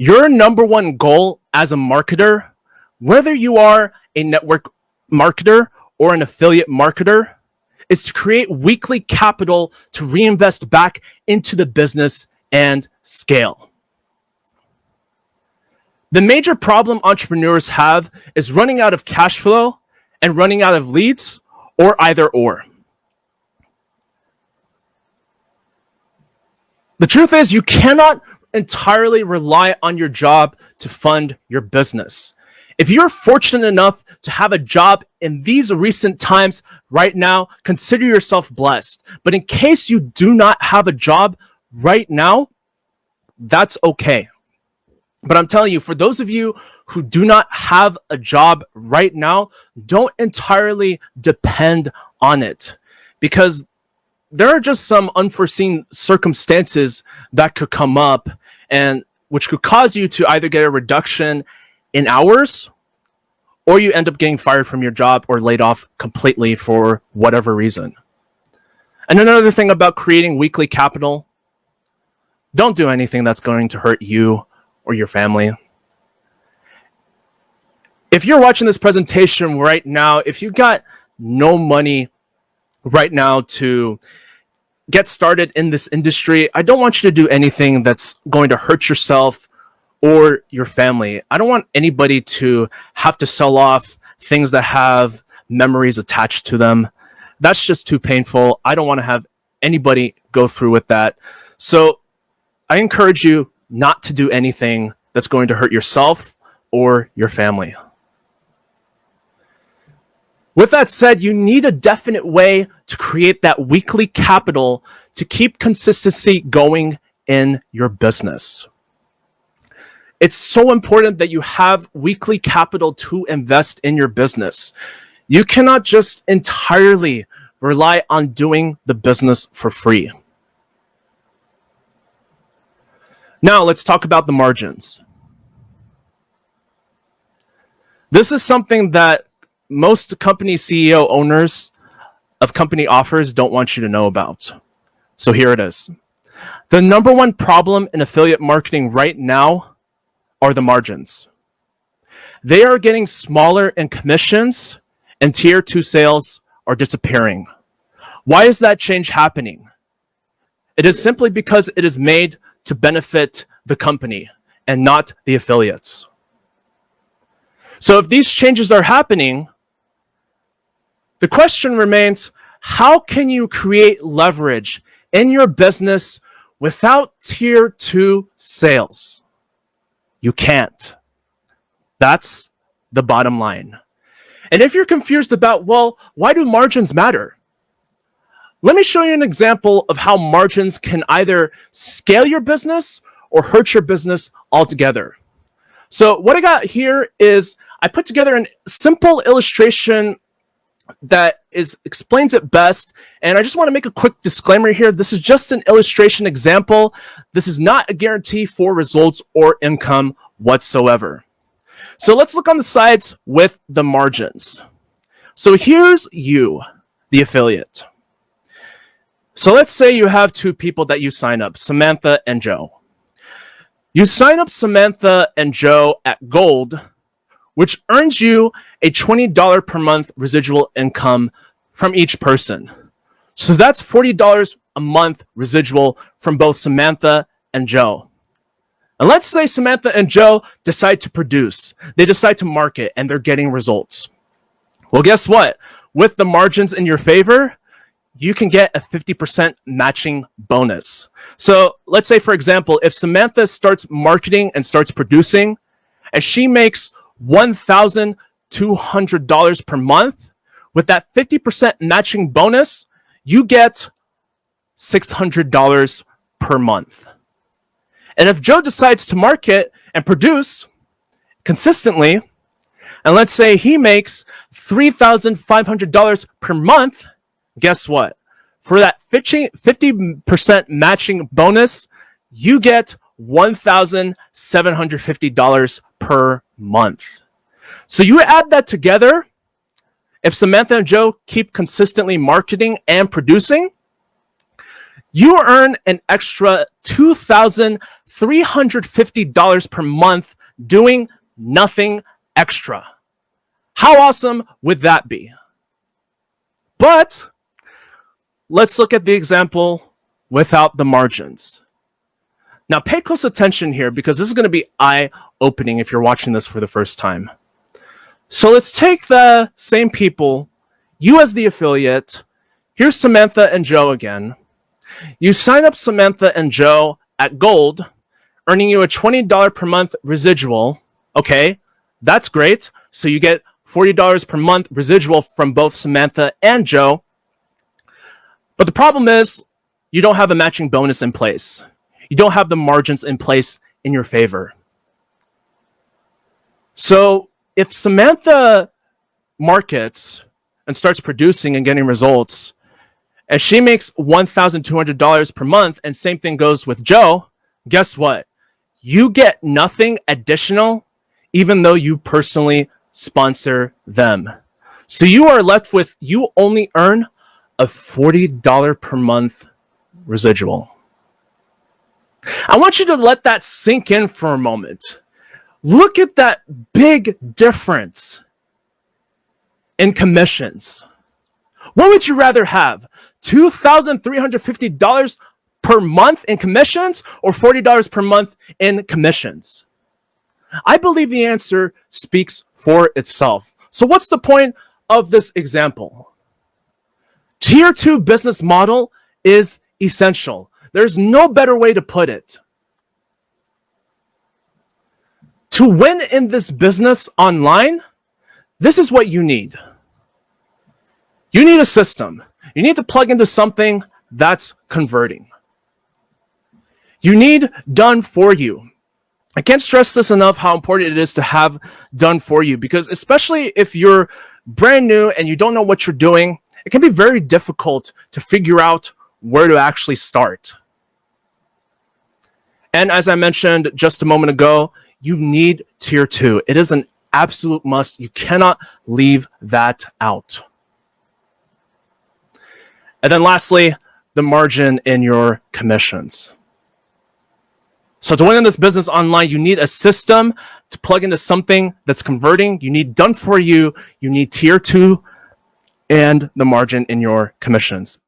Your number one goal as a marketer, whether you are a network marketer or an affiliate marketer, is to create weekly capital to reinvest back into the business and scale. The major problem entrepreneurs have is running out of cash flow and running out of leads, or either or. The truth is, you cannot entirely rely on your job to fund your business. If you're fortunate enough to have a job in these recent times right now, consider yourself blessed. But in case you do not have a job right now, that's okay. But I'm telling you, for those of you who do not have a job right now, don't entirely depend on it, because there are just some unforeseen circumstances that could come up and which could cause you to either get a reduction in hours, or you end up getting fired from your job or laid off completely for whatever reason. And another thing about creating weekly capital, don't do anything that's going to hurt you or your family. If you're watching this presentation right now, if you got no money right now to get started in this industry, I don't want you to do anything that's going to hurt yourself or your family. I don't want anybody to have to sell off things that have memories attached to them. That's just too painful. I don't want to have anybody go through with that. So I encourage you not to do anything that's going to hurt yourself or your family. With that said, you need a definite way to create that weekly capital to keep consistency going in your business. It's so important that you have weekly capital to invest in your business. You cannot just entirely rely on doing the business for free. Now, let's talk about the margins. This is something that most company CEO owners of company offers don't want you to know about. So here it is. The number one problem in affiliate marketing right now are the margins. They are getting smaller in commissions, and tier 2 sales are disappearing. Why is that change happening? It is simply because it is made to benefit the company and not the affiliates. So if these changes are happening, the question remains, how can you create leverage in your business without tier 2 sales? You can't. That's the bottom line. And if you're confused about, well, why do margins matter? Let me show you an example of how margins can either scale your business or hurt your business altogether. So what I got here is I put together a simple illustration that explains it best. And I just want to make a quick disclaimer here. This is just an illustration example. This is not a guarantee for results or income whatsoever. So let's look on the sides with the margins. So here's you, the affiliate. So let's say you have two people that you sign up, Samantha and Joe. You sign up Samantha and Joe at Gold, which earns you a $20 per month residual income from each person. So that's $40 a month residual from both Samantha and Joe. And let's say Samantha and Joe decide to produce. They decide to market and they're getting results. Well, guess what? With the margins in your favor, you can get a 50% matching bonus. So let's say, for example, if Samantha starts marketing and starts producing, and she makes $1,200 per month, with that 50% matching bonus, you get $600 per month. And if Joe decides to market and produce consistently, and let's say he makes $3,500 per month, guess what? For that 50% matching bonus, you get $1,750 per month. So you add that together. If Samantha and Joe keep consistently marketing and producing, you earn an extra $2,500 $350 per month doing nothing extra. How awesome would that be? But let's look at the example without the margins. Now, pay close attention here because this is going to be eye-opening if you're watching this for the first time. So let's take the same people, you as the affiliate. Here's Samantha and Joe again. You sign up Samantha and Joe at Gold, earning you a $20 per month residual. Okay, that's great. So you get $40 per month residual from both Samantha and Joe. But the problem is you don't have a matching bonus in place. You don't have the margins in place in your favor. So if Samantha markets and starts producing and getting results, and she makes $1,200 per month, and same thing goes with Joe, guess what? You get nothing additional, even though you personally sponsor them. So you are left with, you only earn a $40 per month residual. I want you to let that sink in for a moment. Look at that big difference in commissions. What would you rather have? $2,350 per month in commissions or $40 per month in commissions? I believe the answer speaks for itself. So what's the point of this example? Tier 2 business model is essential. There's no better way to put it. To win in this business online, this is what you need. You need a system. You need to plug into something that's converting. You need done for you. I can't stress this enough how important it is to have done for you, because especially if you're brand new and you don't know what you're doing, it can be very difficult to figure out where to actually start. And as I mentioned just a moment ago, you need tier 2. It is an absolute must. You cannot leave that out. And then lastly, the margin in your commissions. So to win in this business online, you need a system to plug into something that's converting. You need done for you. You need tier 2 and the margin in your commissions.